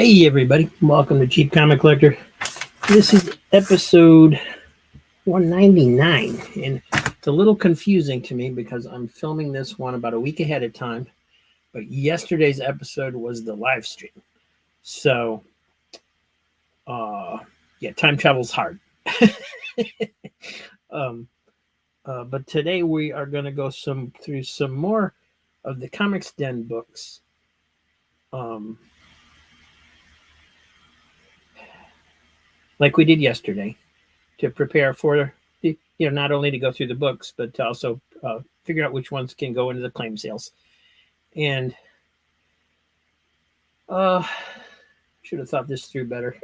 Hey everybody, welcome to Cheap Comic Collector. This is episode 199, and it's a little confusing to me because I'm filming this one about a week ahead of time, but yesterday's episode was the live stream. So, yeah, time travel's hard. But today we are going to go through some more of the Comics Den books. Like we did yesterday, to prepare for not only to go through the books, but to also figure out which ones can go into the claim sales. And should have thought this through better.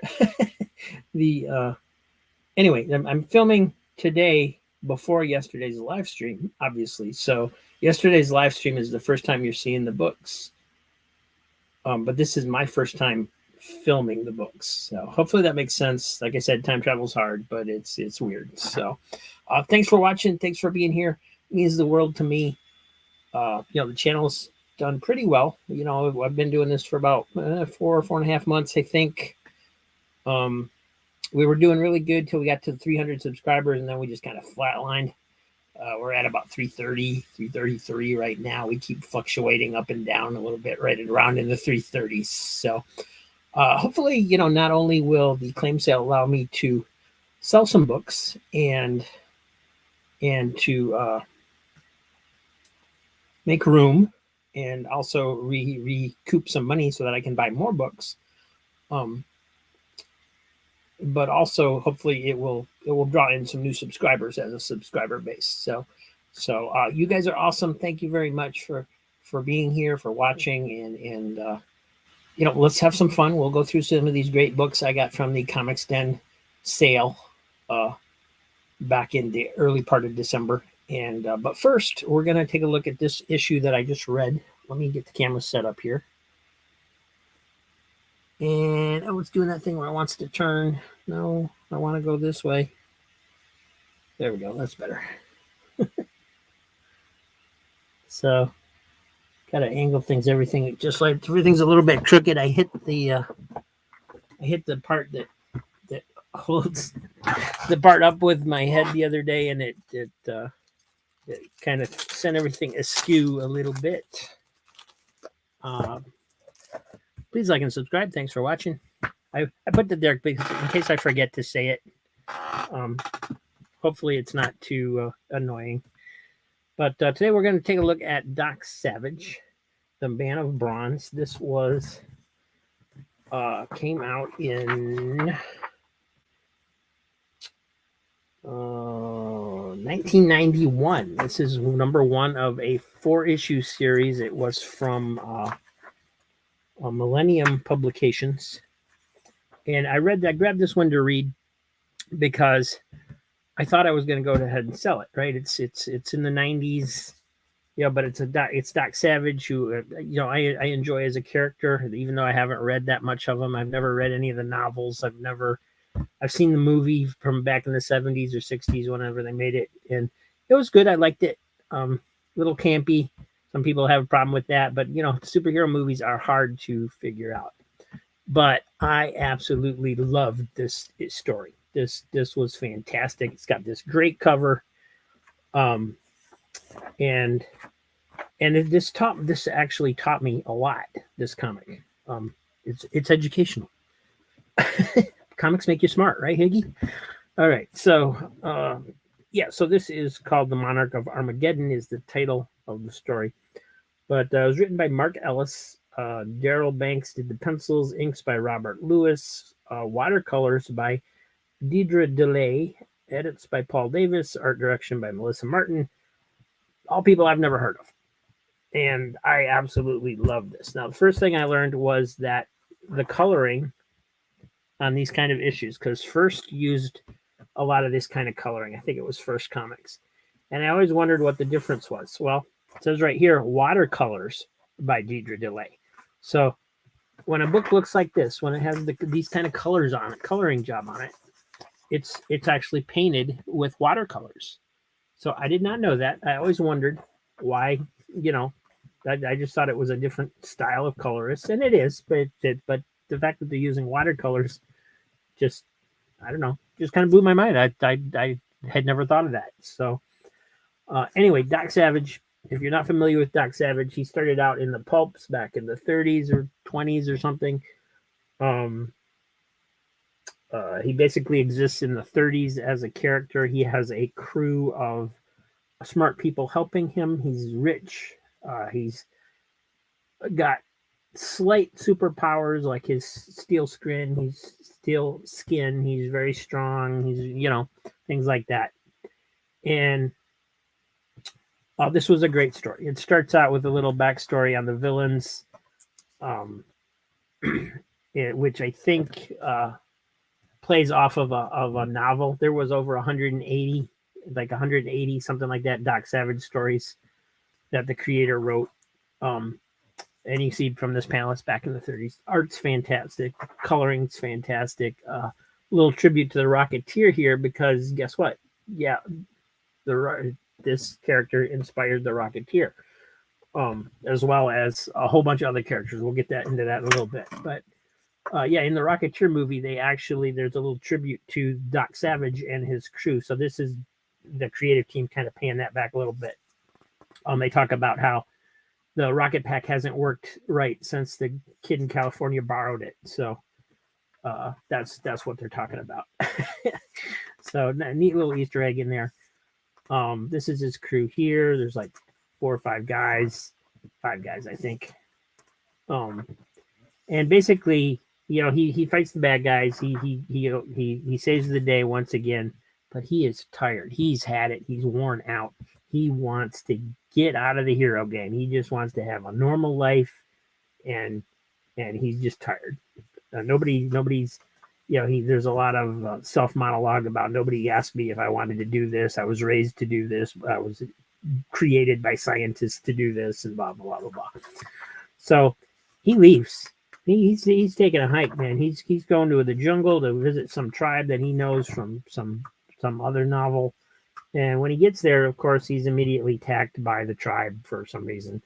Anyway, I'm filming today before yesterday's live stream, obviously. So yesterday's live stream is the first time you're seeing the books. But this is my first time filming the books, so hopefully that makes sense. Like I said, time travel's hard, but it's weird. So thanks for watching, thanks for being here. It means the world to me. The channel's done pretty well. I've been doing this for about 4.5 months, I think. We were doing really good till we got to 300 subscribers, and then we just kind of flatlined. We're at about 330, 333 right now. We keep fluctuating up and down a little bit, right around in the 330s. So hopefully, not only will the claim sale allow me to sell some books and to make room and also recoup some money so that I can buy more books. But also hopefully it will draw in some new subscribers as a subscriber base. So you guys are awesome. Thank you very much for being here, for watching, and let's have some fun. We'll go through some of these great books I got from the Comics Den sale back in the early part of December. And but first, we're going to take a look at this issue that I just read. Let me get the camera set up here. And it's doing that thing where it wants to turn. No, I want to go this way. There we go. That's better. So, gotta angle things. Everything just like everything's a little bit crooked. I hit the part that holds the part up with my head the other day, and it kind of sent everything askew a little bit. Please like and subscribe. Thanks for watching. I put it there in case I forget to say it. Hopefully it's not too annoying. But today we're going to take a look at Doc Savage, the Man of Bronze. This was came out in 1991. This is number one of a 4-issue series. It was from Millennium Publications, and I grabbed this one to read because I thought I was going to go ahead and sell it. Right? It's in the 90s, but it's Doc Savage, who I enjoy as a character, even though I haven't read that much of him. I've never read any of the novels. I've seen the movie from back in the 70s or 60s, whenever they made it, and it was good. I liked it. Little campy. Some people have a problem with that, but superhero movies are hard to figure out. But I absolutely loved this story. This was fantastic. It's got this great cover, and this actually taught me a lot. This comic, it's educational. Comics make you smart, right, Higgy? All right, so so this is called The Monarch of Armageddon, is the title of the story. But it was written by Mark Ellis. Daryl Banks did the pencils, inks by Robert Lewis, watercolors by Deidre DeLay, edits by Paul Davis, art direction by Melissa Martin. All people I've never heard of. And I absolutely love this. Now, the first thing I learned was that the coloring on these kind of issues, because First used a lot of this kind of coloring. I think it was First Comics. And I always wondered what the difference was. Well, it says right here, watercolors by Deidre DeLay. So when a book looks like this, when it has these kind of colors on it, coloring job on it, it's actually painted with watercolors. So I did not know that. I always wondered why, I just thought it was a different style of colorist, and it is, but the fact that they're using watercolors just, I don't know, just kind of blew my mind. I had never thought of that. So anyway, Doc Savage, if you're not familiar with Doc Savage, he started out in the pulps back in the 30s or 20s or something. He basically exists in the 30s as a character. He has a crew of smart people helping him. He's rich. He's got slight superpowers like his steel skin. He's very strong. He's, things like that. And this was a great story. It starts out with a little backstory on the villains, which I think plays off of a novel. There was over 180, something like that, Doc Savage stories that the creator wrote. And you see from this panel, it's back in the 30s. Art's fantastic. Coloring's fantastic. Little tribute to the Rocketeer here, because guess what? Yeah, this character inspired the Rocketeer, as well as a whole bunch of other characters. We'll get into that in a little bit. But in the Rocketeer movie, there's a little tribute to Doc Savage and his crew. So this is the creative team kind of paying that back a little bit. They talk about how the rocket pack hasn't worked right since the kid in California borrowed it. So that's what they're talking about. So a neat little Easter egg in there. This is his crew here. There's like 4 or 5 guys, I think. And basically, he fights the bad guys. He saves the day once again, but he is tired. He's had it. He's worn out. He wants to get out of the hero game. He just wants to have a normal life, and he's just tired. Nobody's, there's a lot of self monologue about nobody asked me if I wanted to do this. I was raised to do this. I was created by scientists to do this, and blah blah blah blah. So he leaves. He's taking a hike, man. He's going to the jungle to visit some tribe that he knows from some other novel. And when he gets there, of course, he's immediately attacked by the tribe for some reason,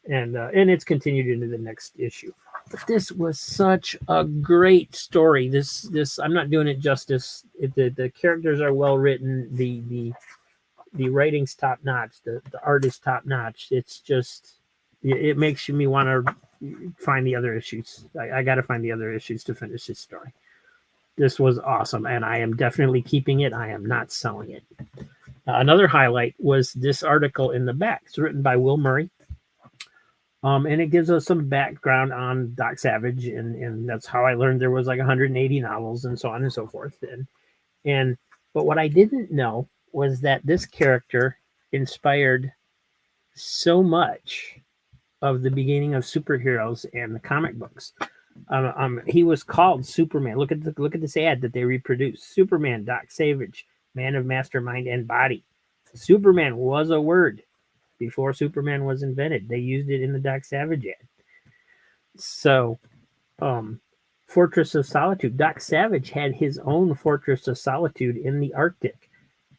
and it's continued into the next issue. But this was such a great story. This I'm not doing it justice. The characters are well written. The writing's top notch. The art is top notch. It's just, it makes me want to find the other issues. I got to find the other issues to finish this story. This was awesome, and I am definitely keeping it. I am not selling it. Another highlight was this article in the back. It's written by Will Murray. And it gives us some background on Doc Savage, and that's how I learned there was like 180 novels and so on and so forth. But what I didn't know was that this character inspired so much of the beginning of superheroes and the comic books. He was called Superman. Look at this ad that they reproduced. Superman, Doc Savage, man of mastermind and body. Superman was a word before Superman was invented. They used it in the Doc Savage ad. So, Fortress of Solitude. Doc Savage had his own Fortress of Solitude in the Arctic.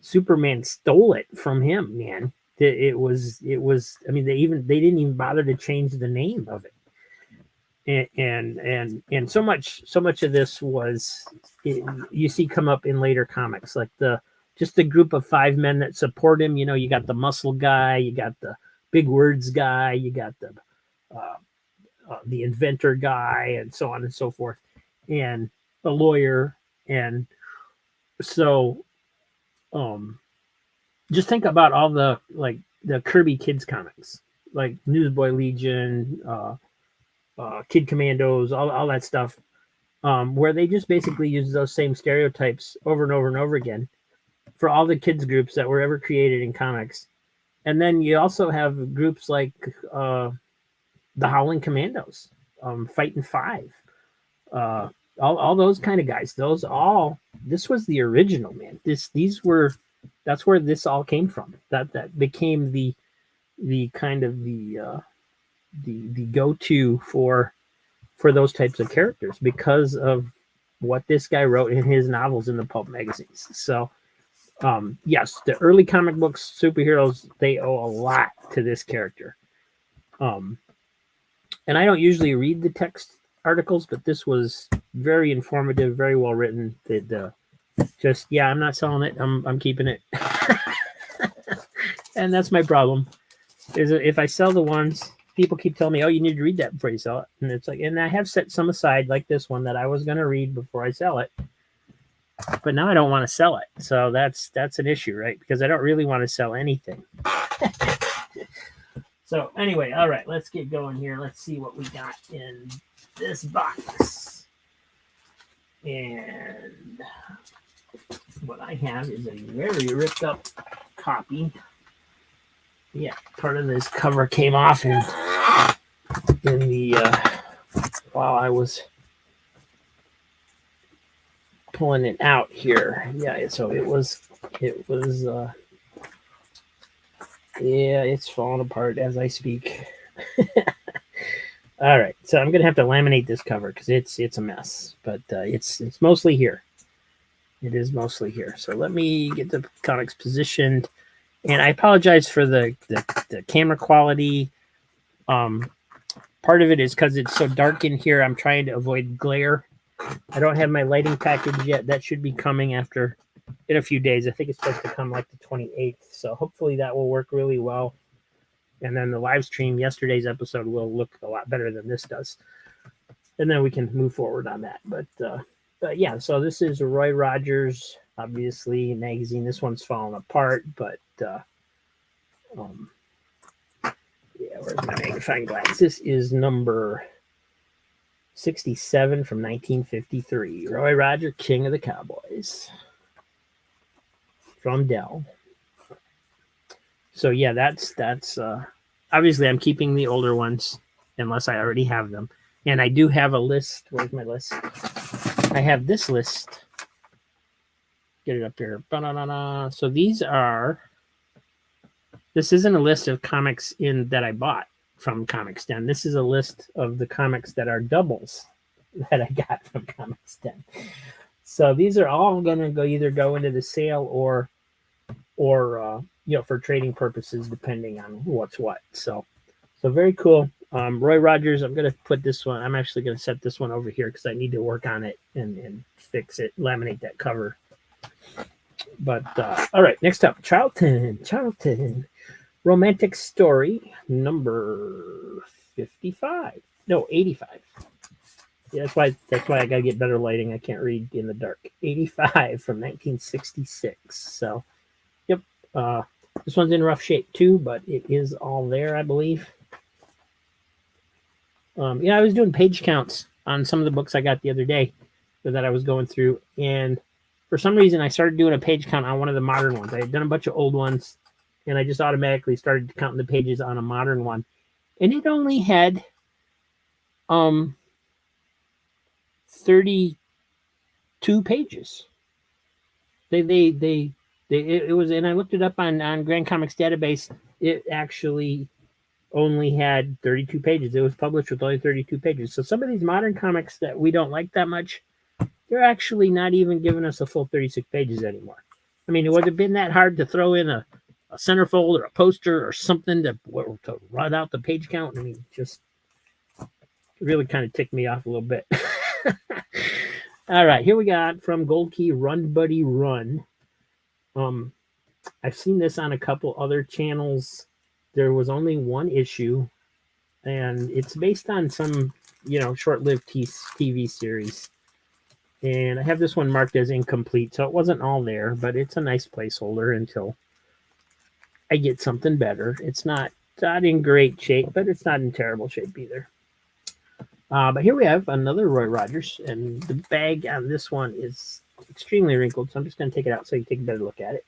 Superman stole it from him, man. It was. I mean, they didn't even bother to change the name of it. And so much of this was you see come up in later comics, like just the group of 5 men that support him. You got the muscle guy, you got the big words guy, you got the inventor guy, and so on and so forth, and the lawyer. And so just think about all the Kirby Kids comics, like Newsboy Legion, Kid Commandos, all that stuff, where they just basically use those same stereotypes over and over and over again for all the kids groups that were ever created in comics. And then you also have groups like the Howling Commandos, Fighting Five, all those kind of guys. This was the original, man. That's where this all came from. That became the kind of the go-to for those types of characters because of what this guy wrote in his novels in the pulp magazines. So yes, the early comic books superheroes, they owe a lot to this character. And I don't usually read the text articles, but this was very informative, very well written. I'm not selling it. I'm keeping it. And that's my problem. Is if I sell the ones, people keep telling me, "Oh, you need to read that before you sell it," and it's like, and I have set some aside, like this one that I was going to read before I sell it, but now I don't want to sell it. So that's an issue, right? Because I don't really want to sell anything. So anyway, all right, let's get going here. Let's see what we got in this box. And what I have is a very ripped up copy. Yeah, part of this cover came off in the while I was pulling it out here. Yeah, so it was yeah, it's falling apart as I speak. All right, so I'm gonna have to laminate this cover because it's a mess, but it's mostly here. It is mostly here. So let me get the comics positioned, and I apologize for the camera quality. Part of it is because it's so dark in here. I'm trying to avoid glare. I don't have my lighting package yet. That should be coming in a few days. I think it's supposed to come like the 28th. So hopefully that will work really well. And then the live stream, yesterday's episode, will look a lot better than this does. And then we can move forward on that. But yeah, so this is Roy Rogers, obviously, magazine. This one's falling apart, but yeah, where's my magnifying glass? This is number 67 from 1953. Roy Rogers, King of the Cowboys. From Dell. So yeah, that's obviously I'm keeping the older ones unless I already have them. And I do have a list. Where's my list? I have this list. Get it up here. Ba-da-da-da. So this isn't a list of comics that I bought from Comics Den. This is a list of the comics that are doubles that I got from Comics Den. So these are all going to either go into the sale or for trading purposes, depending on what's what. So very cool. Roy Rogers, I'm going to put this one. I'm actually going to set this one over here because I need to work on it and fix it, laminate that cover. But all right, next up, Charlton, Romantic Story, number 55. No, 85. Yeah, that's why I got to get better lighting. I can't read in the dark. 85 from 1966. So, yep. This one's in rough shape too, but it is all there, I believe. I was doing page counts on some of the books I got the other day that I was going through, and for some reason I started doing a page count on one of the modern ones. I had done a bunch of old ones, and I just automatically started counting the pages on a modern one, and it only had 32 pages. It was, and I looked it up on Grand Comics Database. It actually only had 32 pages. It was published with only 32 pages. So some of these modern comics that we don't like that much, they're actually not even giving us a full 36 pages anymore. I mean, it would have been that hard to throw in a centerfold or a poster or something to run out the page count. I mean, just really kind of ticked me off a little bit. All right, here we got from Gold Key, Run Buddy Run. I've seen this on a couple other channels. There was only one issue, and it's based on some, short-lived TV series. And I have this one marked as incomplete, so it wasn't all there, but it's a nice placeholder until I get something better. It's not in great shape, but it's not in terrible shape either. But here we have another Roy Rogers, and the bag on this one is extremely wrinkled, so I'm just going to take it out so you take a better look at it.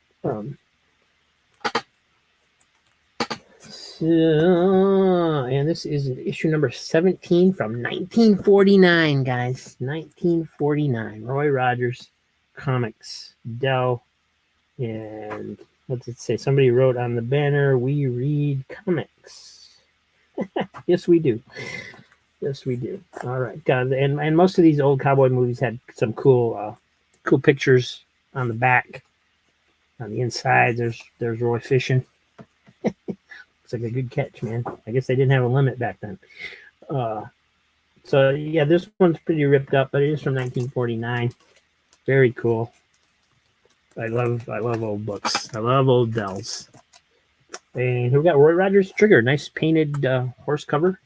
And this is issue number 17 from 1949, guys. 1949. Roy Rogers Comics, Dell. And what did it say? Somebody wrote on the banner, "We read comics." Yes, we do. Yes, we do. All right. God, and most of these old cowboy movies had some cool pictures on the back. On the inside, there's Roy fishing. Looks like a good catch, man. I guess they didn't have a limit back then. So yeah, this one's pretty ripped up, but it is from 1949. Very cool. I love old books. I love old Dells. And here we got Roy Rogers Trigger. Nice painted horse cover.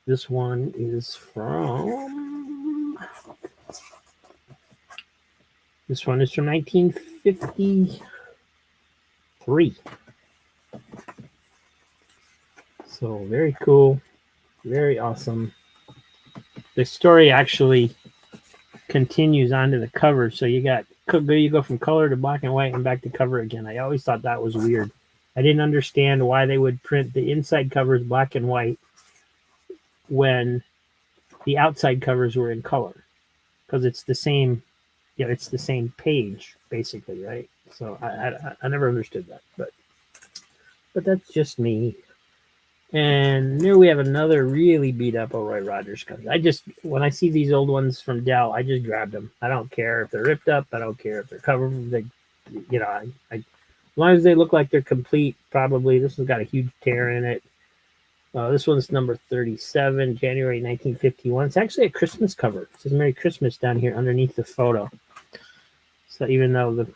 This one is from 1953. So very cool, very awesome. The story actually continues onto the cover, so you go from color to black and white and back to cover again. I always thought that was weird. I didn't understand why they would print the inside covers black and white when the outside covers were in color, because it's the same, it's the same page basically, right? So I never understood that, but that's just me. And there we have another really beat up Roy Rogers cover. When I see these old ones from Dell, I just grabbed them. I don't care if they're ripped up. I don't care if they're covered. As long as they look like they're complete, probably. This one's got a huge tear in it. This one's number 37, January 1951. It's actually a Christmas cover. It says Merry Christmas down here underneath the photo. So even though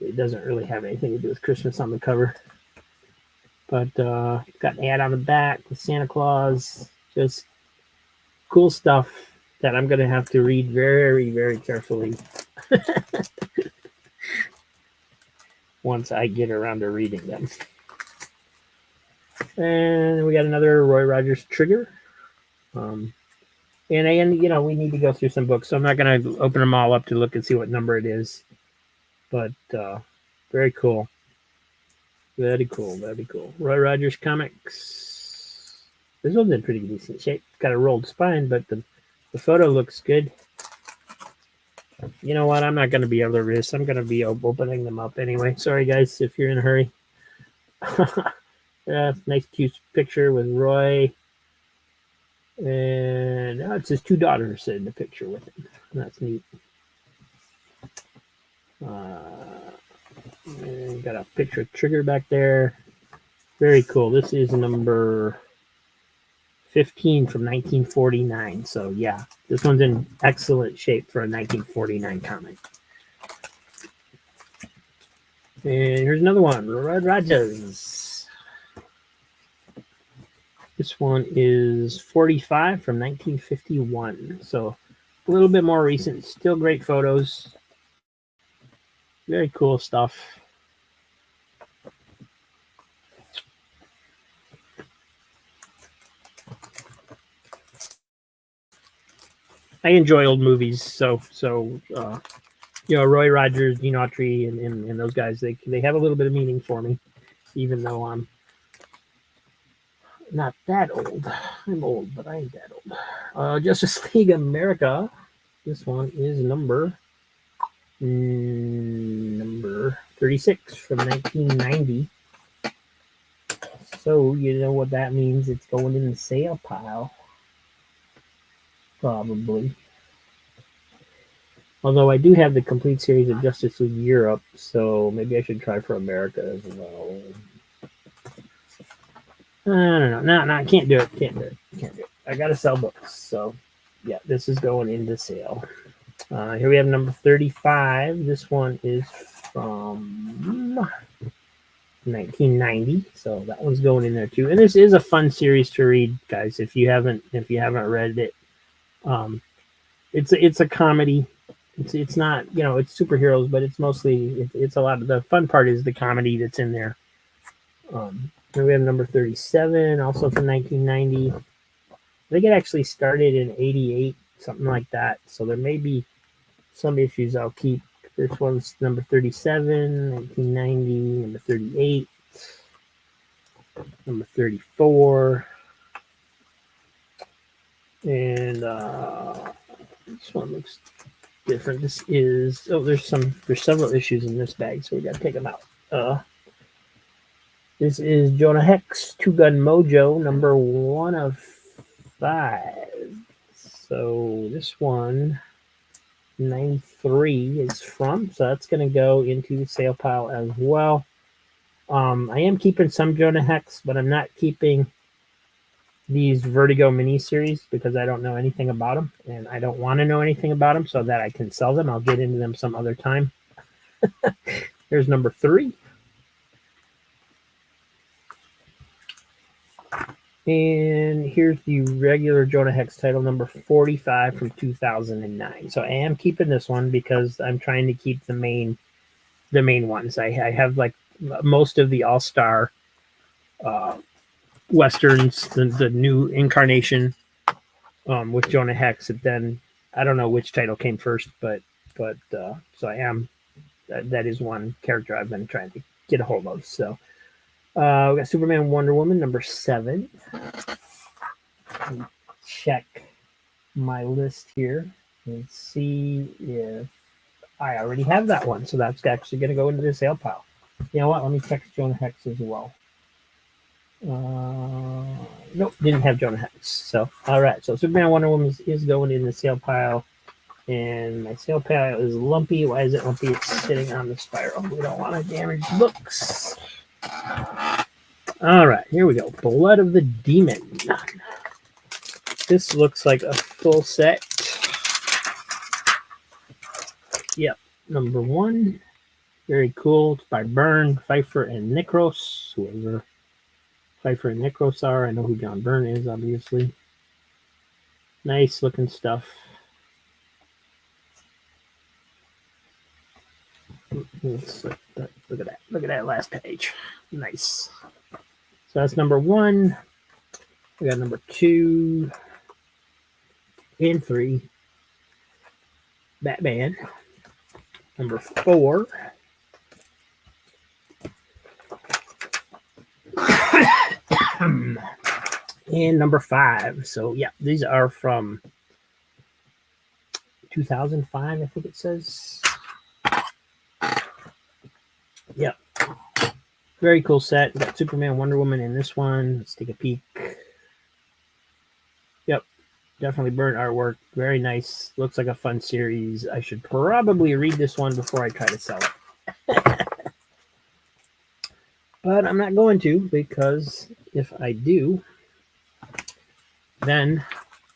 it doesn't really have anything to do with Christmas on the cover. But got an ad on the back with Santa Claus. Just cool stuff that I'm going to have to read very, very carefully once I get around to reading them. And we got another Roy Rogers Trigger. And we need to go through some books, so I'm not going to open them all up to look and see what number it is. But very cool. Very cool, very cool. Roy Rogers Comics. This one's in pretty decent shape. It's got a rolled spine, but the photo looks good. You know what? I'm not going to be able to resist. I'm going to be opening them up anyway. Sorry, guys, if you're in a hurry. Nice, cute picture with Roy. And it's his two daughters in the picture with him. That's neat. And got a picture of Trigger back there. Very cool. This is number 15 from 1949. So yeah, this one's in excellent shape for a 1949 comic. And here's another one, Roy Rogers. This one is 45 from 1951. So a little bit more recent. Still great photos. Very cool stuff. I enjoy old movies, so Roy Rogers, Gene Autry, and those guys, they have a little bit of meaning for me, even though I'm not that old. I'm old, but I ain't that old. Justice League America. This one is number 36 from 1990. So you know what that means. It's going in the sale pile. Probably. Although I do have the complete series of Justice League Europe, so maybe I should try for America as well. I don't know. No, I can't do it. Can't do it. I gotta sell books. So yeah, this is going into sale. Here we have number 35. This one is from 1990, so that one's going in there too. And this is a fun series to read, guys. If you haven't read it, it's a comedy. It's not, it's superheroes, but it's mostly it's a lot of the fun part is the comedy that's in there. Here we have number 37, also from 1990. I think it actually started in 88, something like that. So there may be some issues I'll keep. This one's number 37, 1990, number 38, number 34. And this one looks different. This is, there's several issues in this bag, so we got to take them out. This is Jonah Hex, Two Gun Mojo, number 1 of 5. So this one, 93 is from, so that's going to go into the sale pile as well. I am keeping some Jonah Hex, but I'm not keeping these Vertigo miniseries because I don't know anything about them, and I don't want to know anything about them so that I can sell them. I'll get into them some other time. Here's number 3. And here's the regular Jonah Hex title, number 45 from 2009. So I am keeping this one because I'm trying to keep the main ones. I have like most of the all-star westerns, the new incarnation with Jonah Hex. And then I don't know which title came first, but so I am that is one character I've been trying to get a hold of. So we got Superman, Wonder Woman, number 7. Check my list here and see if I already have that one. So that's actually going to go into the sale pile. You know what? Let me check Jonah Hex as well. Nope, didn't have Jonah Hex. So, all right. So Superman, Wonder Woman is going in the sale pile. And my sale pile is lumpy. Why is it lumpy? It's sitting on the spiral. We don't want to damage books. All right, here we go. Blood of the Demon. This looks like a full set. Yep, number 1. Very cool. It's by Byrne, Pfeiffer, and Nikros. Whoever Pfeiffer and Nikros are. I know who John Byrne is, obviously. Nice looking stuff. Look at that. Look at that last page. Nice. So that's number 1. We got number 2 and 3. Batman. Number 4. And number 5. So yeah, these are from 2005, I think it says. Yep. Very cool set. We got Superman, Wonder Woman in this one. Let's take a peek. Yep. Definitely Byrne artwork. Very nice. Looks like a fun series. I should probably read this one before I try to sell it. But I'm not going to, because if I do, then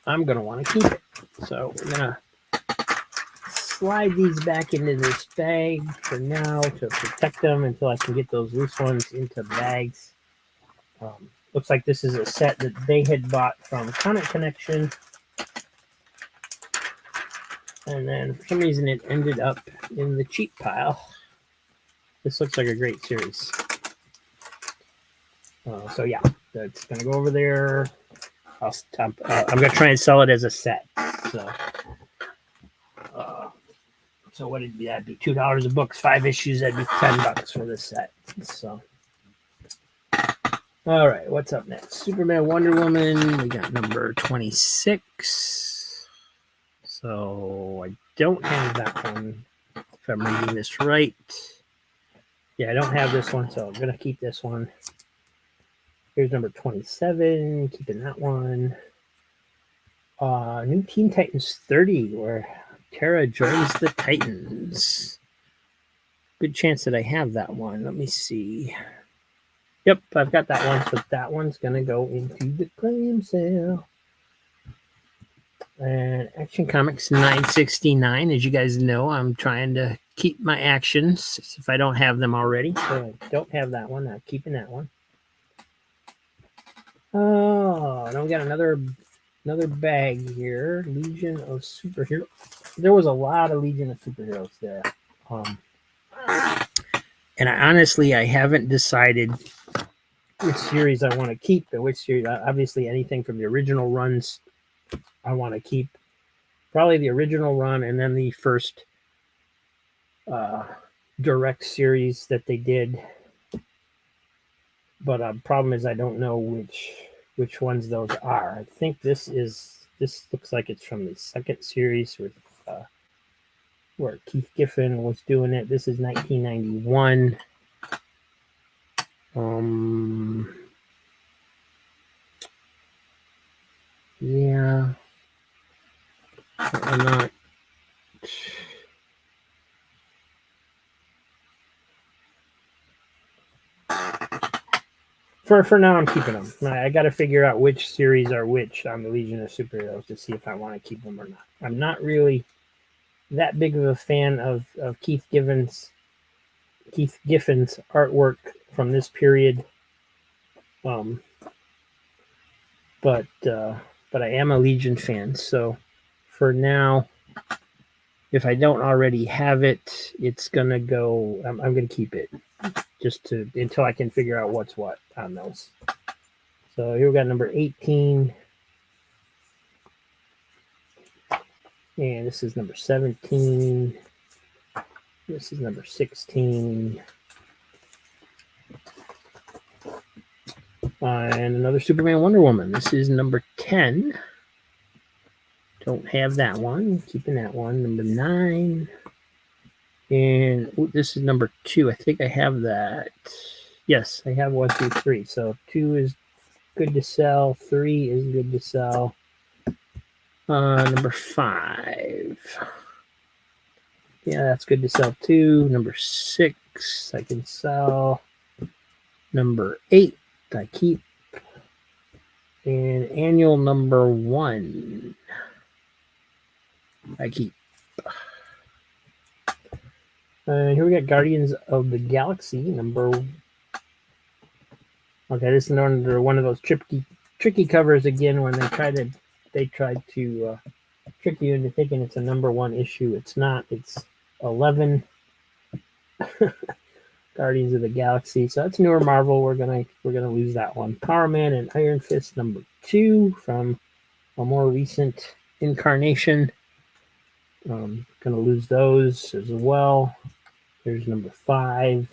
I'm going to want to keep it. So we're going to slide these back into this bag for now to protect them until I can get those loose ones into bags. Looks like this is a set that they had bought from Comic Connection. And then for some reason it ended up in the cheap pile. This looks like a great series. So yeah, that's going to go over there. I'm going to try and sell it as a set. So what would be? That'd be $2 a book. 5 issues. That'd be $10 for this set. So, all right. What's up next? Superman, Wonder Woman. We got number 26. So I don't have that one. If I'm reading this right. Yeah, I don't have this one, so I'm gonna keep this one. Here's number 27. Keeping that one. New Teen Titans 30, where Tara joins the Titans. Good chance that I have that one. Let me see. Yep, I've got that one. So that one's going to go into the clam sale. And Action Comics 969. As you guys know, I'm trying to keep my actions if I don't have them already. So I don't have that one. I'm keeping that one. Oh, and we got another bag here. Legion of Superheroes. There was a lot of Legion of Superheroes there. And I haven't decided which series I want to keep and which series. Obviously, anything from the original runs I want to keep. Probably the original run and then the first direct series that they did. But problem is I don't know which ones those are. I think this looks like it's from the second series with where Keith Giffen was doing it. This is 1991. Yeah. I'm not. for now, I'm keeping them. I got to figure out which series are which on the Legion of Superheroes to see if I want to keep them or not. I'm not really that big of a fan of Keith Giffen's artwork from this period. But I am a Legion fan, so for now, if I don't already have it, it's gonna go. I'm gonna keep it just until I can figure out what's what on those. So here we got number 18, and this is number 17. This is number 16. And another Superman Wonder Woman. This is number 10. Don't have that one. Keeping that one. Number 9. And this is number 2. I think I have that. Yes, I have 1, 2, 3. So 2 is good to sell. 3 is good to sell. Number 5. Yeah, that's good to sell too. Number 6, I can sell. Number 8, I keep. And annual number 1, I keep. And here we got Guardians of the Galaxy number. Okay, this is under one of those tricky covers again when they tried to trick you into thinking it's a number 1 issue. It's not. It's 11. Guardians of the Galaxy. So that's newer Marvel. We're gonna lose that one. Power Man and Iron Fist number 2 from a more recent incarnation. Gonna lose those as well. Here's number 5.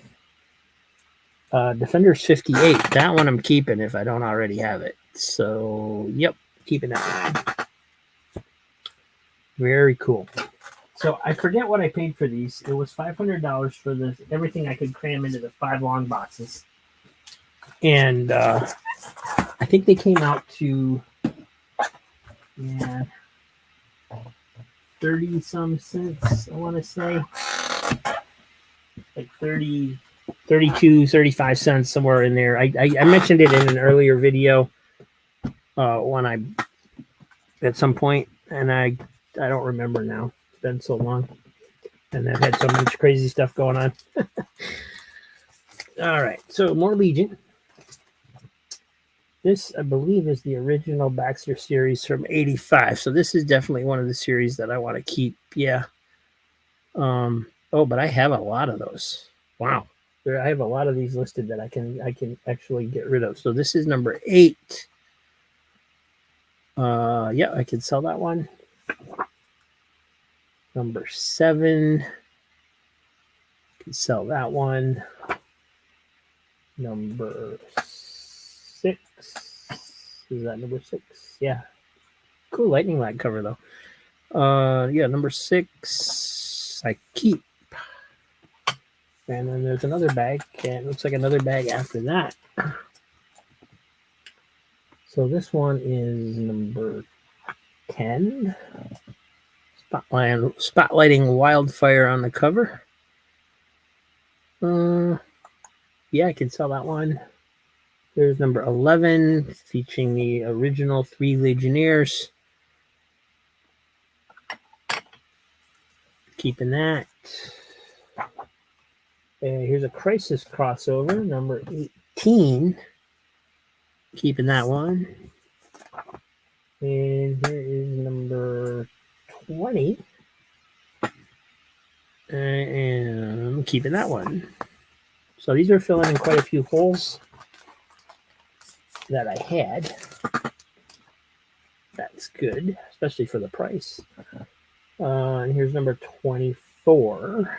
Defenders 58. That one I'm keeping if I don't already have it. So yep, keeping that one. Very cool. So I forget what I paid for these. It was $500 for this everything I could cram into the 5 long boxes, and I think they came out to 30 some cents. I want to say like 30, 32, 35 cents somewhere in there. I mentioned it in an earlier video when I at some point, and I don't remember now. Been so long, and I've had so much crazy stuff going on. All right, so more Legion. This, I believe, is the original Baxter series from '85. So this is definitely one of the series that I want to keep. Yeah. Oh, but I have a lot of those. Wow, I have a lot of these listed that I can actually get rid of. So this is number 8. Yeah, I can sell that one. Number 7, can sell that one. Number 6, is that number 6? Yeah, cool lightning lag cover though. Yeah, number 6, I keep. And then there's another bag, and it looks like another bag after that. So this one is number 10. Spotlighting Wildfire on the cover. Yeah, I can sell that one. There's number 11, featuring the original 3 Legionnaires. Keeping that. Here's a Crisis crossover, number 18. Keeping that one. And here is number 20. And I'm keeping that one. So these are filling in quite a few holes that I had. That's good, especially for the price. And here's number 24.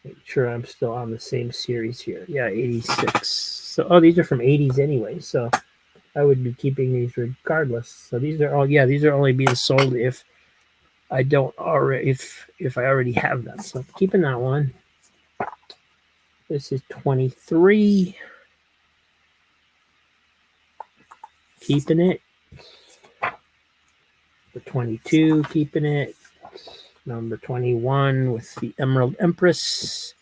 Make sure I'm still on the same series here. Yeah, 86. So, these are from 80s anyway, so I would be keeping these regardless. So these are all, yeah, these are only being sold if I don't already, if I already have them. So keeping that one. This is 23. Keeping it. The 22, keeping it. Number 21 with the Emerald Empress.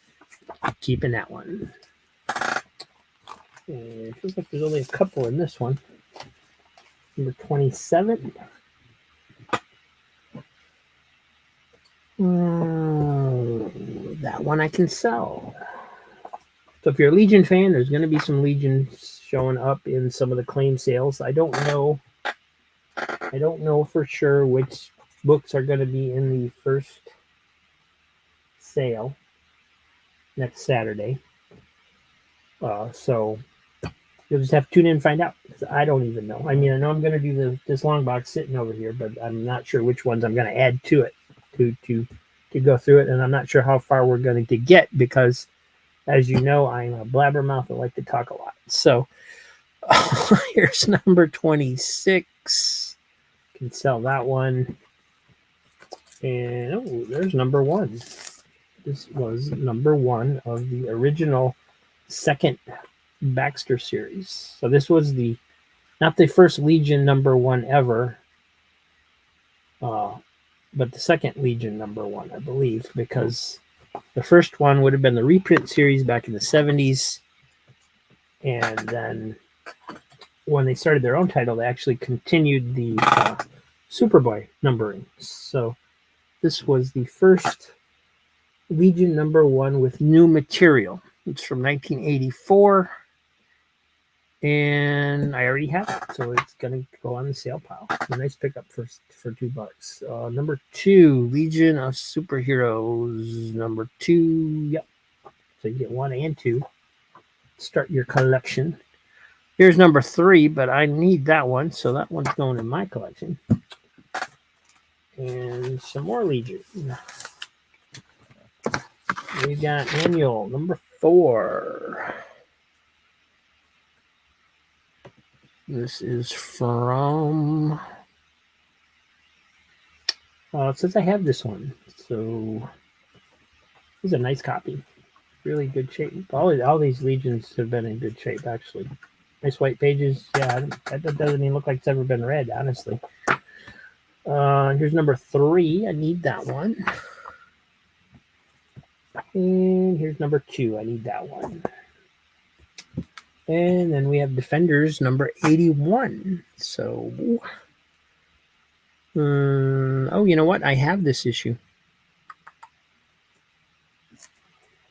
Keeping that one. And it feels like there's only a couple in this one. Number 27. That one I can sell. So if you're a Legion fan, there's going to be some Legions showing up in some of the claim sales. I don't know for sure which books are going to be in the first sale next Saturday. So you'll just have to tune in and find out. I don't even know. I mean, I know I'm going to do this long box sitting over here, but I'm not sure which ones I'm going to add to it to go through it. And I'm not sure how far we're going to get because, as you know, I'm a blabbermouth. I like to talk a lot. So here's number 26. Can sell that one. And there's number 1. This was number 1 of the original second Baxter series. So this was not the first Legion number 1 ever, but the second Legion number 1, I believe, because the first one would have been the reprint series back in the 70s. And then when they started their own title, they actually continued the Superboy numbering. So this was the first Legion number 1 with new material. It's from 1984. And I already have it, so it's going to go on the sale pile. A nice pickup for $2. Number 2, Legion of Superheroes. Number 2, yep. So you get 1 and 2. Start your collection. Here's number 3, but I need that one, so that one's going in my collection. And some more Legion. We got annual number 4. This is from. It says I have this one, so this is a nice copy. Really good shape. All these Legions have been in good shape, actually. Nice white pages. Yeah, that doesn't even look like it's ever been read, honestly. Here's number 3. I need that one. And here's number 2. I need that one. And then we have Defenders number 81. So, you know what? I have this issue.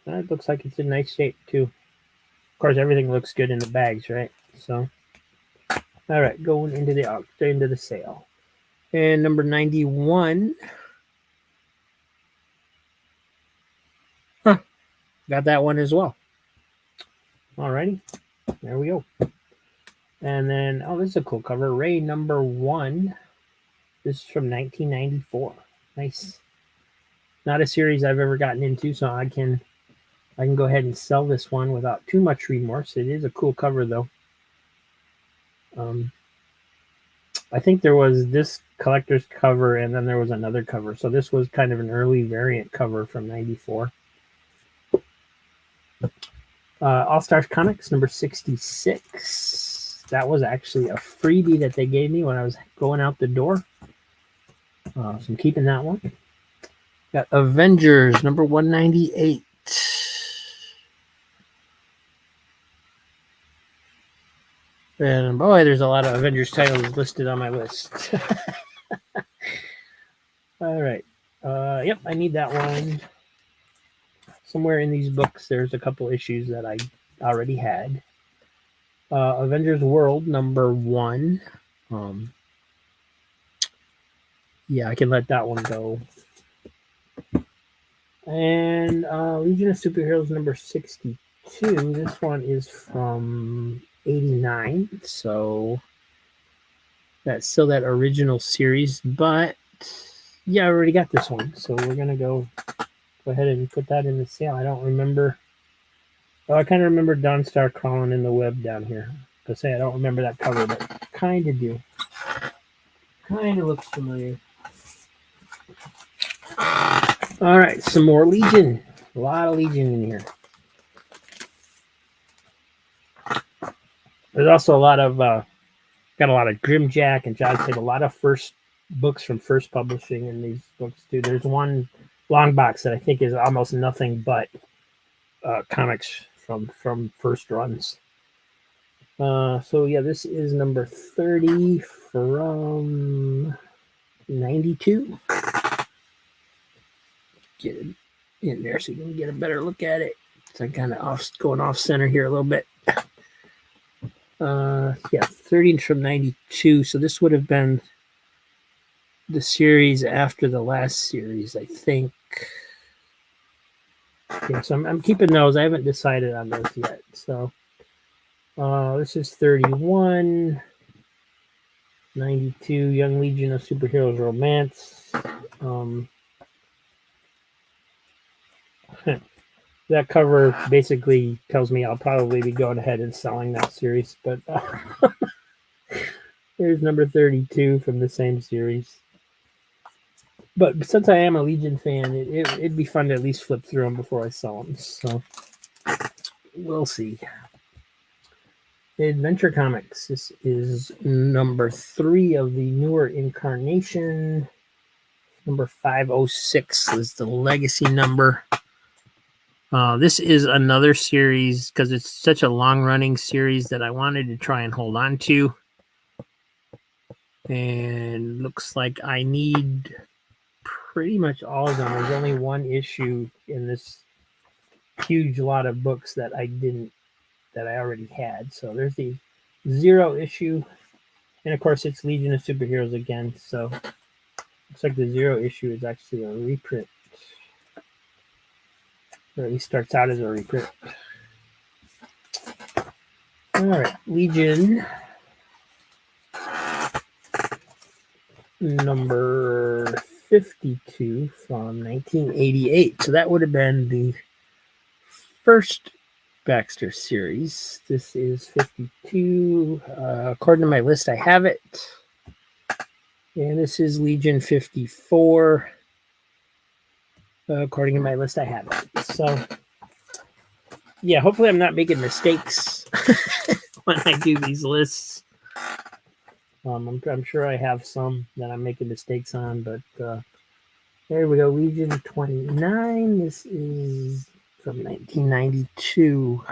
That looks like it's in nice shape, too. Of course, everything looks good in the bags, right? So, all right, going into the sale. And number 91. Got that one as well. All righty. There we go. And then, this is a cool cover. Ray number 1. This is from 1994. Nice. Not a series I've ever gotten into, so I can go ahead and sell this one without too much remorse. It is a cool cover, though. I think there was this collector's cover, and then there was another cover. So this was kind of an early variant cover from 94. All-Stars Comics, number 66. That was actually a freebie that they gave me when I was going out the door. So I'm keeping that one. Got Avengers, number 198. And boy, there's a lot of Avengers titles listed on my list. All right. Yep, I need that one. Somewhere in these books, there's a couple issues that I already had. Avengers World, number 1. Yeah, I can let that one go. And Legion of Superheroes, number 62. This one is from 89. So that's still that original series. But, yeah, I already got this one. So we're going to go ahead and put that in the sale. I don't remember. Oh, I kind of remember Dawnstar crawling in the web down here. I say I don't remember that cover, but kind of do. Kind of looks familiar. All right, some more Legion. A lot of Legion in here. There's also a lot of got a lot of Grimjack and John said a lot of first books from First Publishing in these books too. There's one long box that I think is almost nothing but comics from first runs. So yeah, this is number 30 from 92. Get it in there so you can get a better look at it. So I'm kind of going off center here a little bit. Yeah, 30 from 92. So this would have been the series after the last series, I think. Yeah, so I'm keeping those. I haven't decided on those yet. So this is 31, 92, Young Legion of Superheroes Romance. That cover basically tells me I'll probably be going ahead and selling that series. But here's number 32 from the same series. But since I am a Legion fan, it'd be fun to at least flip through them before I sell them. So we'll see. Adventure Comics. This is number 3 of the newer incarnation. Number 506 is the legacy number. This is another series because it's such a long-running series that I wanted to try and hold on to. And looks like I need pretty much all of them. There's only one issue in this huge lot of books that I already had. So there's the 0 issue. And of course it's Legion of Superheroes again. So looks like the 0 issue is actually a reprint. Or at least starts out as a reprint. All right, Legion number 52 from 1988. So that would have been the first Baxter series. This is 52. According to my list, I have it. And this is Legion 54. According to my list, I have it. So, yeah, hopefully I'm not making mistakes when I do these lists. I'm sure I have some that I'm making mistakes on, but there we go. Legion 29. This is from 1992.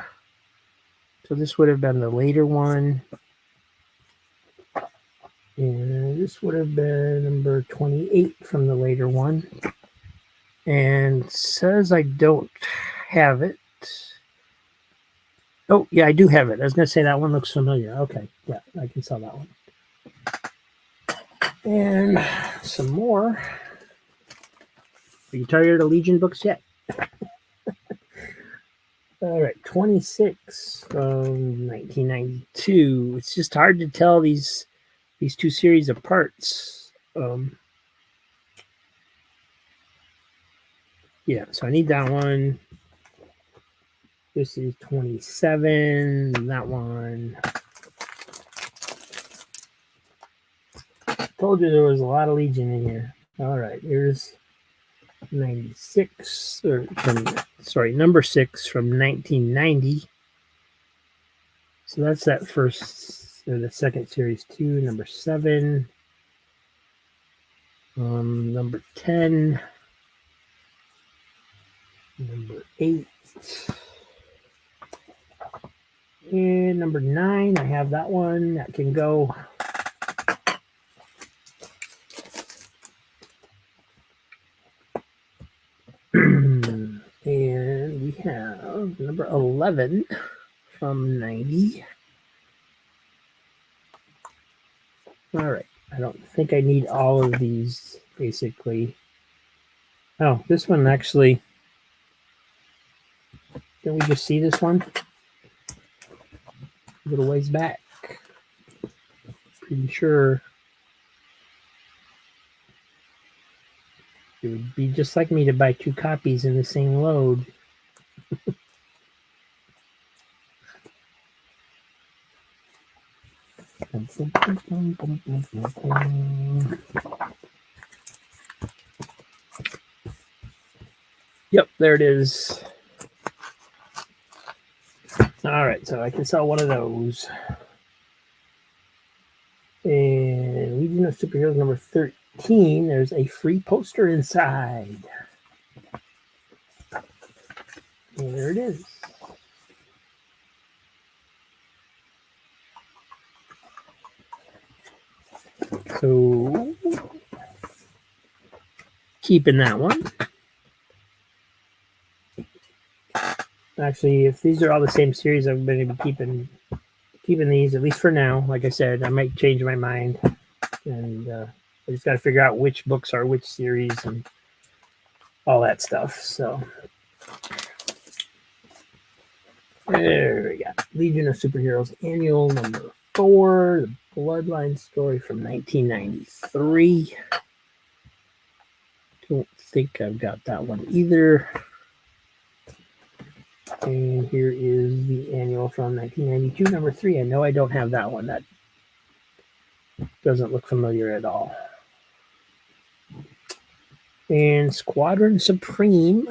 So this would have been the later one. And this would have been number 28 from the later one. And it says I don't have it. Oh, yeah, I do have it. I was going to say that one looks familiar. Okay, yeah, I can sell that one. And some more. Are you tired of Legion books yet? All right, 26 from 1992. It's just hard to tell these two series apart. Yeah, so I need that one. This is 27. That one. Told you there was a lot of Legion in here. All right, here's 96, number 6 from 1990. So that's that first, or the second series too. Number 7, number 10, number 8, and number 9. I have that one that can go. And we have number 11 from 90. All right. I don't think I need all of these, basically. Oh, this one actually. Can we just see this one? A little ways back. Pretty sure it would be just like me to buy 2 copies in the same load. Yep, there it is. All right, so I can sell one of those. And Legion of Superheroes number 13, there's a free poster inside. And there it is. So keeping that one. Actually, if these are all the same series, I'm going to be keeping these, at least for now. Like I said, I might change my mind, and I just got to figure out which books are which series and all that stuff. So there we go. Legion of Superheroes Annual number 4, the Bloodline story from 1993. Don't think I've got that one either. And here is the annual from 1992, number 3. I know I don't have that one. That doesn't look familiar at all. And Squadron Supreme.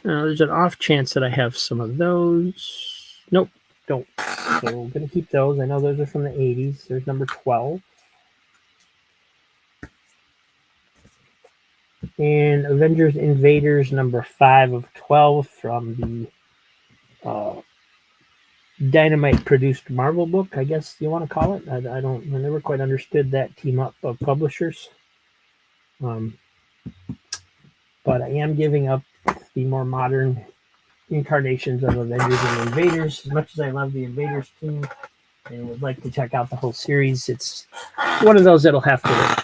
There's an off chance that I have some of those. Nope, don't. So we're going to keep those. I know those are from the 80s. There's number 12. And Avengers Invaders number 5 of 12 from the Dynamite produced Marvel book, I guess you want to call it. I never quite understood that team up of publishers. But I am giving up the more modern incarnations of Avengers and Invaders. As much as I love the Invaders team and would like to check out the whole series, it's one of those that'll have to wait.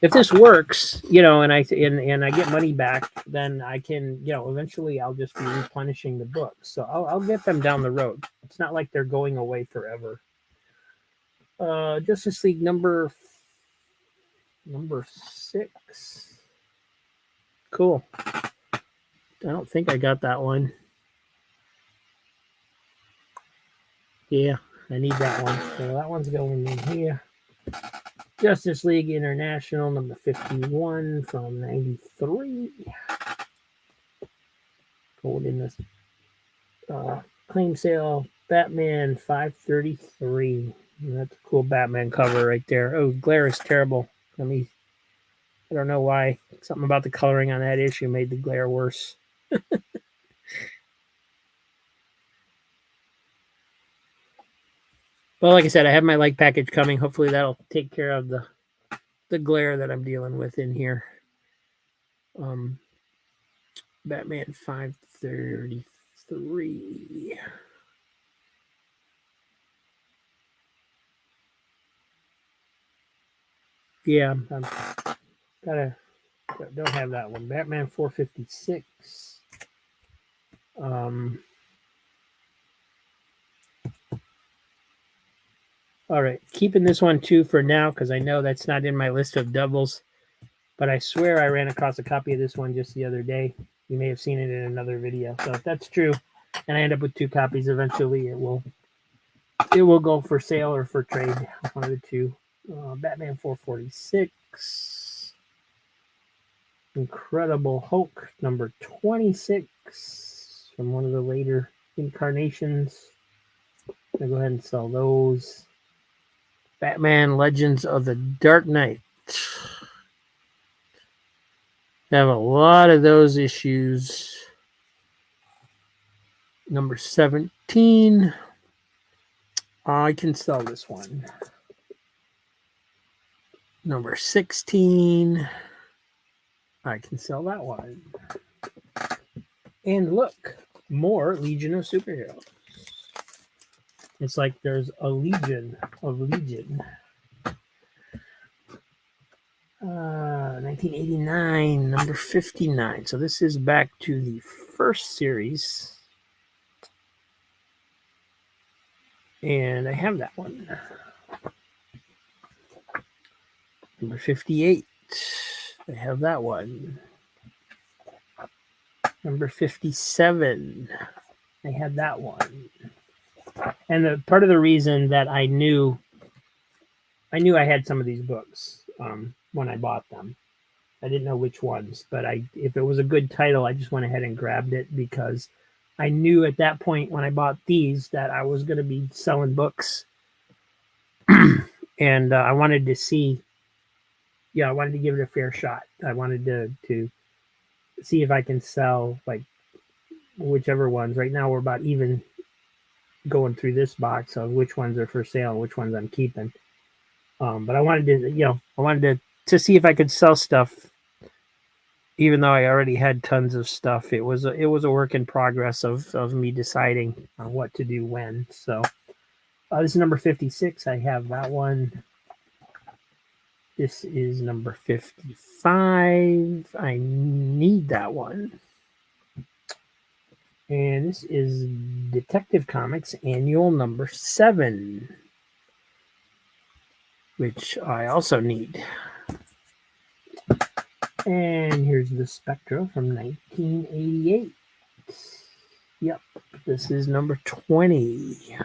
If this works, and I get money back, then I can, eventually I'll just be replenishing the books. So I'll get them down the road. It's not like they're going away forever. Justice League number 6. Cool. I don't think I got that one. Yeah, I need that one. So that one's going in here. Justice League International number 51 from 93. Going in this claim sale. Batman 533. That's a cool Batman cover right there. Oh, glare is terrible. I don't know why. Something about the coloring on that issue made the glare worse. Well, like I said, I have my like package coming. Hopefully that'll take care of the glare that I'm dealing with in here. Batman 533. Yeah, don't have that one. Batman 456. All right, keeping this one too for now because I know that's not in my list of doubles, but I swear I ran across a copy of this one just the other day. You may have seen it in another video. So if that's true, and I end up with 2 copies, eventually it will go for sale or for trade. One of the two. Batman 446. Incredible Hulk number 26 from one of the later incarnations. I'm going to go ahead and sell those. Batman Legends of the Dark Knight. I have a lot of those issues. Number 17. I can sell this one. Number 16. I can sell that one. And look, more Legion of Superheroes. It's like there's a legion of Legion. 1989, number 59. So this is back to the first series. And I have that one. Number 58. I have that one. Number 57. I had that one. And part of the reason that I knew I had some of these books when I bought them. I didn't know which ones, but if it was a good title, I just went ahead and grabbed it because I knew at that point when I bought these that I was going to be selling books. And I wanted to see, I wanted to give it a fair shot. I wanted to see if I can sell like whichever ones. Right now we're about even going through this box of which ones are for sale and which ones I'm keeping. But I wanted to see if I could sell stuff, even though I already had tons of stuff. It was a work in progress of me deciding on what to do when. So this is number 56. I have that one. This is number 55. I need that one. And this is Detective Comics Annual number 7, which I also need. And here's the Spectra from 1988. Yep, this is number 20.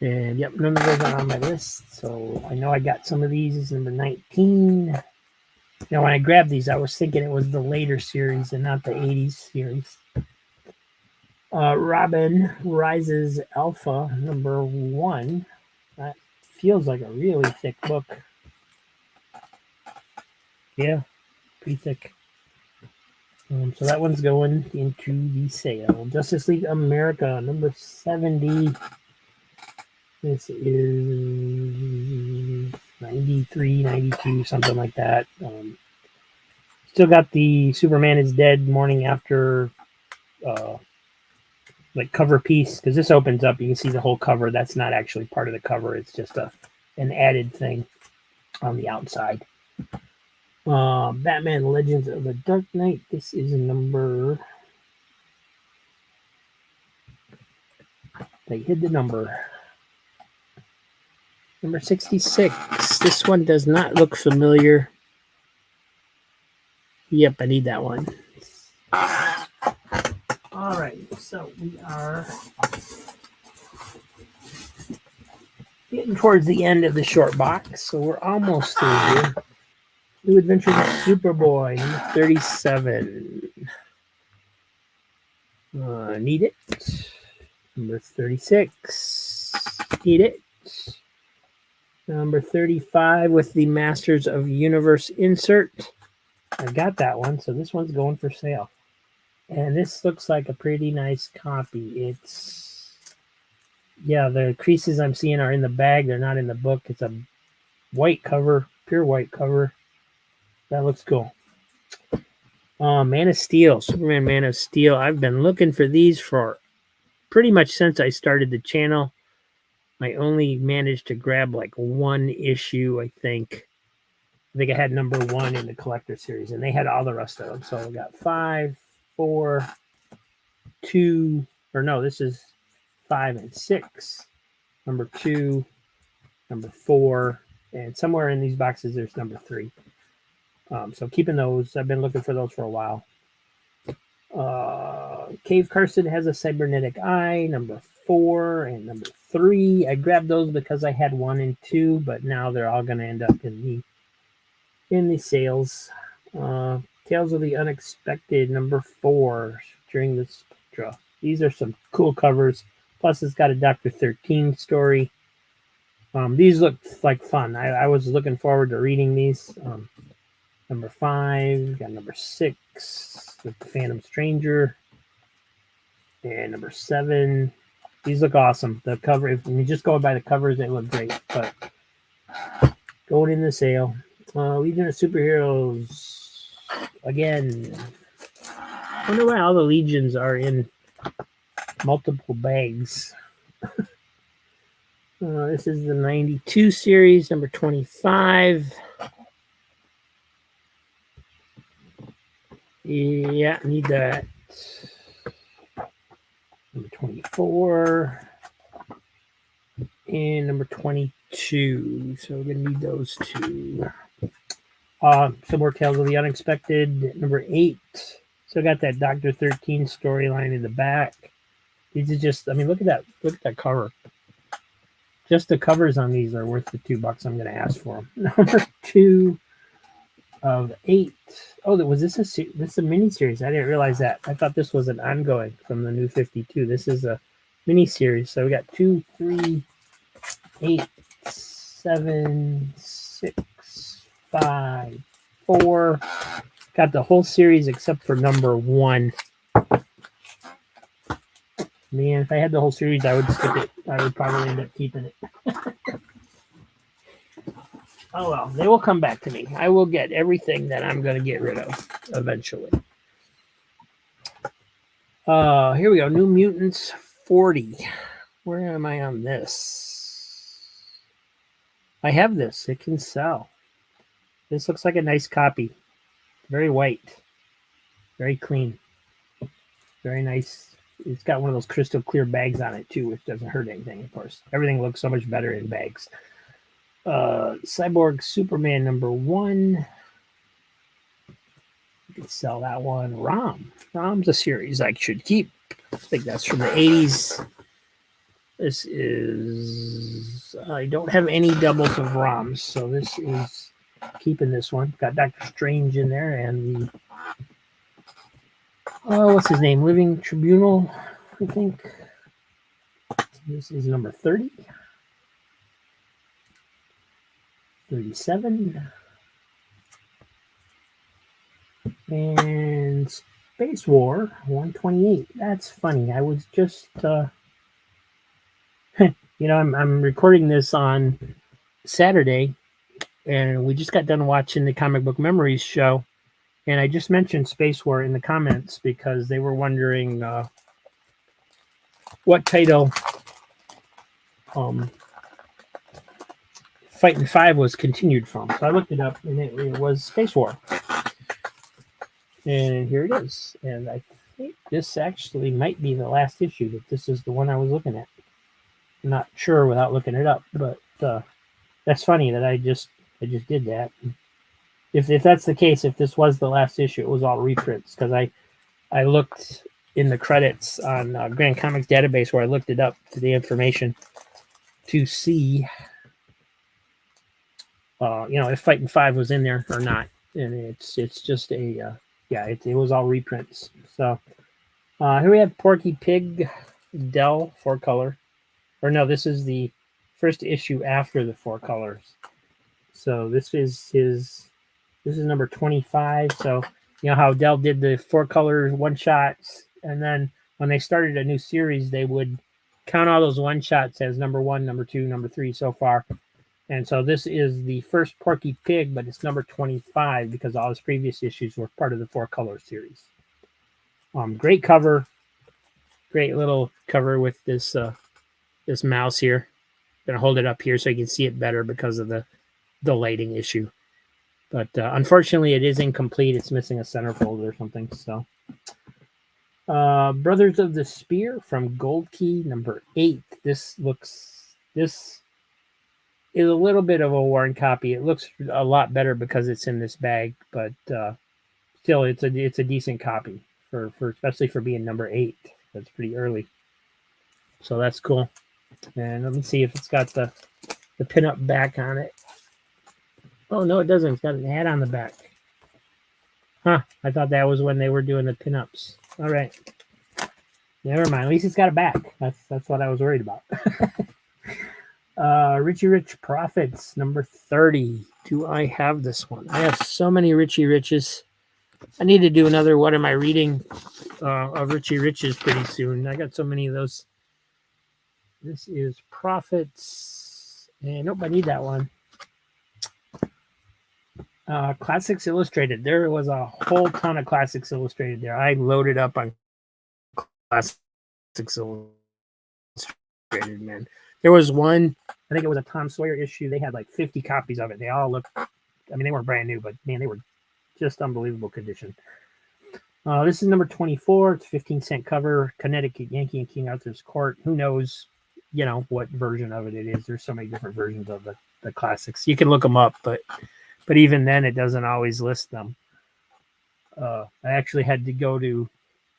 And yep, none of those are on my list. So I know I got some of these. This is number 19. Now, when I grabbed these, I was thinking it was the later series and not the 80s series. Robin Rises Alpha, number 1. That feels like a really thick book. Yeah, pretty thick. So that one's going into the sale. Justice League America, number 70. This is 93, 92, something like that. Still got the Superman is Dead morning after like cover piece, because this opens up. You can see the whole cover. That's not actually part of the cover. It's just an added thing on the outside. Batman Legends of the Dark Knight. This is number... They hid the number. Number 66. This one does not look familiar. Yep, I need that one. All right, so we are getting towards the end of the short box, so we're almost through here. New Adventures of Superboy, number 37. Need it. Number 36. Need it. Number 35 with the Masters of Universe insert. I got that one, so this one's going for sale. And this looks like a pretty nice copy. It's, yeah, the creases I'm seeing are in the bag. They're not in the book. It's a white cover, pure white cover. That looks cool. Man of Steel, Superman Man of Steel. I've been looking for these for pretty much since I started the channel. I only managed to grab like one issue, I think. I had number 1 in the collector series, and they had all the rest of them. So I got 5, 4, 2, or no, this is 5 and 6. Number 2, number 4, and somewhere in these boxes there's number 3. So keeping those. I've been looking for those for a while. Cave Carson has a cybernetic eye, number 4 and number 3. I grabbed those because I had 1 and 2, but now they're all going to end up in the sales. Tales of the Unexpected, number 4, during the Spectra. These are some cool covers. Plus, it's got a Dr. 13 story. These look like fun. I was looking forward to reading these. Number 5, got number 6 with the Phantom Stranger, and number 7. These look awesome. The cover, if you just go by the covers, they look great. But going in the sale, Legion of Superheroes again. I wonder why all the Legions are in multiple bags. This is the 92 series, number 25. Yeah, need that. Number 24. And number 22. So we're going to need those two. Some more Tales of the Unexpected. Number 8. So got that Dr. 13 storyline in the back. These are just, I mean, look at that. Look at that cover. Just the covers on these are worth the $2 I'm going to ask for them. Number 2 of 8. Oh, was this a mini series? I didn't realize that. I thought this was an ongoing from the New 52. This is a mini series. So we got 2, 3, 8, 7, 6, 5, 4. Got the whole series except for number 1. Man, if I had the whole series, I would skip it. I would probably end up keeping it. Oh well, they will come back to me. I will get everything that I'm going to get rid of eventually. Here we go. New Mutants 40. Where am I on this? I have this. It can sell. This looks like a nice copy. Very white. Very clean. Very nice. It's got one of those crystal clear bags on it too, which doesn't hurt anything, of course. Everything looks so much better in bags. Cyborg Superman #1. You can sell that one. Rom's a series I should keep. I think that's from the 80s. This is... I don't have any doubles of Roms, so this is keeping this one. Got Doctor Strange in there and the... Oh, what's his name? Living Tribunal, I think. This is number 30. 37. And Space War 128. That's funny. I was just, I'm recording this on Saturday, and we just got done watching the Comic Book Memories show, and I just mentioned Space War in the comments because they were wondering what title Fighting 5 was continued from. So I looked it up, and it was Space War. And here it is. And I think this actually might be the last issue, that this is the one I was looking at. I'm not sure without looking it up, but that's funny that I just did that. If that's the case, if this was the last issue, it was all reprints, because I looked in the credits on Grand Comics database where I looked it up to the information to see if Fighting 5 was in there or not. And it's just a it was all reprints. So here we have Porky Pig Dell 4-color. Or no, this is the first issue after the 4 colors. So this is number 25. So you know how Dell did the 4 colors one-shots, and then when they started a new series, they would count all those one-shots as number 1, number 2, number 3 so far. And so this is the first Porky Pig, but it's number 25 because all his previous issues were part of the 4-color series. Great cover. Great little cover with this this mouse here. I'm going to hold it up here so you can see it better because of the lighting issue. But unfortunately, it is incomplete. It's missing a centerfold or something. So, Brothers of the Spear from Gold Key number 8. This is a little bit of a worn copy. It looks a lot better because it's in this bag, but still, it's a decent copy for especially for being number 8. That's pretty early, so that's cool. And let me see if it's got the pinup back on it. Oh no, it doesn't. It's got an ad on the back. Huh? I thought that was when they were doing the pinups. All right, never mind. At least it's got a back. That's what I was worried about. Richie Rich Profits number 30. Do I have this one? I have so many Richie Riches. I need to do another What Am I Reading of Richie Riches pretty soon. I got so many of those. This is Profits. And nope, I need that one. Classics Illustrated. There was a whole ton of Classics Illustrated there. I loaded up on Classics Illustrated, man. There was one, I think it was a Tom Sawyer issue. They had like 50 copies of it. They all looked, I mean, they weren't brand new, but man, they were just unbelievable condition. This is number 24. It's 15-cent cover. Connecticut Yankee and King Arthur's Court. Who knows, what version of it is. There's so many different versions of the classics. You can look them up, but even then, it doesn't always list them. I actually had to go to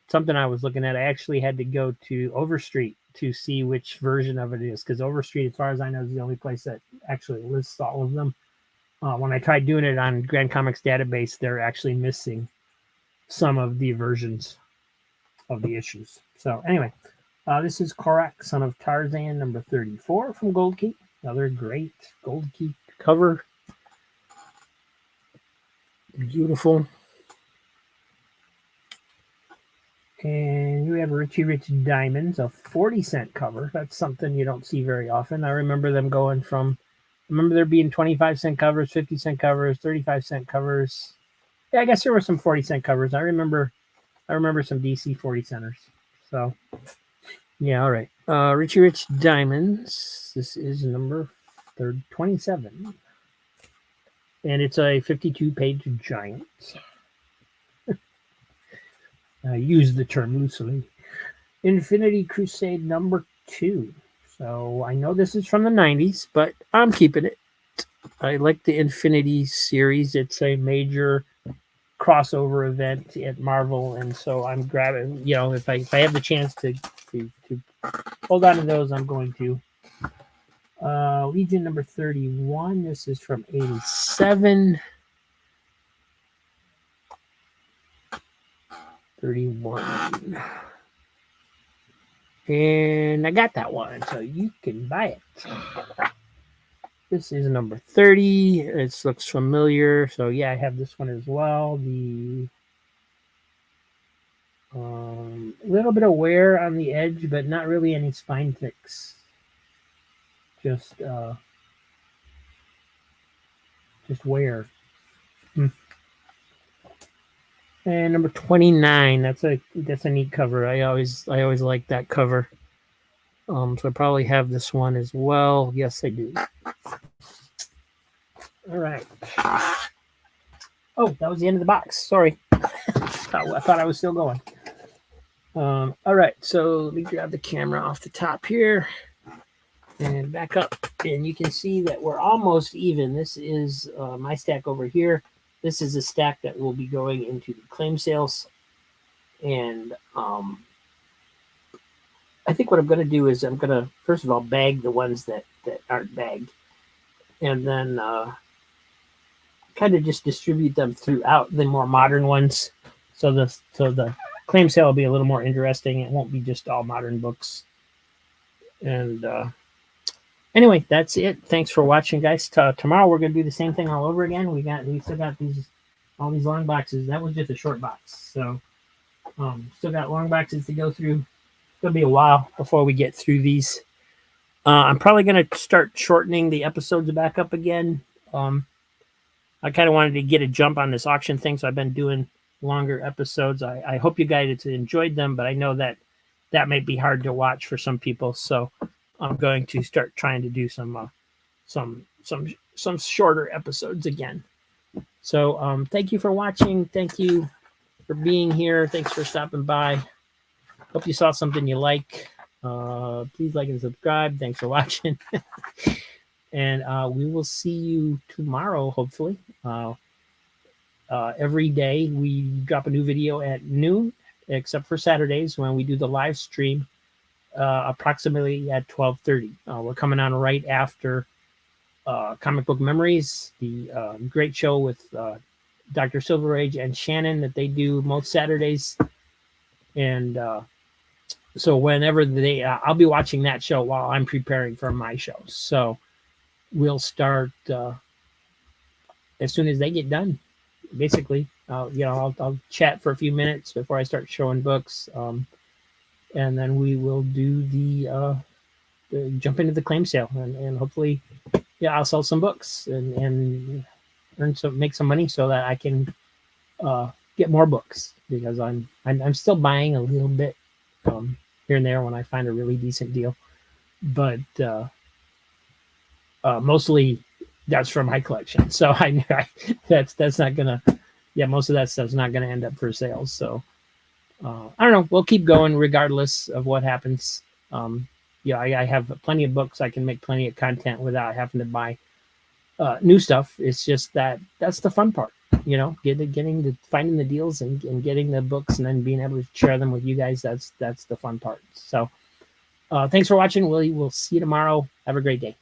something I was looking at. I actually had to go to Overstreet to see which version of it is, because Overstreet, as far as I know, is the only place that actually lists all of them. When I tried doing it on Grand Comics database, they're actually missing some of the versions of the issues. So anyway, this is Korak, Son of Tarzan, number 34 from Gold Key. Another great Gold Key cover. Beautiful. And you have Richie Rich Diamonds, a 40-cent cover. That's something you don't see very often. I remember them going from, I remember there being 25-cent covers, 50-cent covers, 35-cent covers. Yeah, I guess there were some 40-cent covers. I remember some DC 40 centers. So, yeah, all right. Richie Rich Diamonds. This is number 27. And it's a 52-page giant. I use the term loosely. Infinity Crusade number 2. So I know this is from the 90s, but I'm keeping it. I like the Infinity series. It's a major crossover event at Marvel, and so I'm grabbing. You know, if I have the chance to hold on to those, I'm going to. Legion number 31. This is from 87. 31. And I got that one, so you can buy it. This is number 30. It looks familiar, so yeah, I have this one as well. The little bit of wear on the edge, but not really any spine ticks. Just wear. And number 29. That's a neat cover. I always like that cover. So I probably have this one as well. Yes, I do. All right. Oh, that was the end of the box. Sorry. I thought I was still going. All right. So let me grab the camera off the top here and back up. And you can see that we're almost even. This is my stack over here. This is a stack that will be going into the claim sales. And I think what I'm going to do is I'm going to, first of all, bag the ones that aren't bagged. And then kind of just distribute them throughout the more modern ones. So the claim sale will be a little more interesting. It won't be just all modern books. And anyway, that's it. Thanks for watching, guys. Tomorrow we're going to do the same thing all over again. We still got all these long boxes. That was just a short box. So still got long boxes to go through. It's going to be a while before we get through these. I'm probably going to start shortening the episodes back up again. I kind of wanted to get a jump on this auction thing, so I've been doing longer episodes. I hope you guys enjoyed them, but I know that may be hard to watch for some people. So I'm going to start trying to do some shorter episodes again. So thank you for watching. Thank you for being here. Thanks for stopping by. Hope you saw something you like. Please like and subscribe. Thanks for watching. And we will see you tomorrow, hopefully. Every day we drop a new video at noon, except for Saturdays when we do the live stream approximately at 12:30. We're coming on right after Comic Book Memories, the great show with Dr. Silver Age and Shannon that they do most Saturdays. And so whenever I'll be watching that show while I'm preparing for my show. So we'll start as soon as they get done. Basically, I'll chat for a few minutes before I start showing books, and then we will do the jump into the claim sale, and hopefully, I'll sell some books and make some money so that I can get more books, because I'm still buying a little bit here and there when I find a really decent deal, but mostly that's from my collection. So that's not gonna, most of that stuff's not gonna end up for sales. So I don't know. We'll keep going regardless of what happens. I have plenty of books. I can make plenty of content without having to buy new stuff. It's just that's the fun part, finding the deals and getting the books and then being able to share them with you guys. That's the fun part. So thanks for watching. We'll see you tomorrow. Have a great day.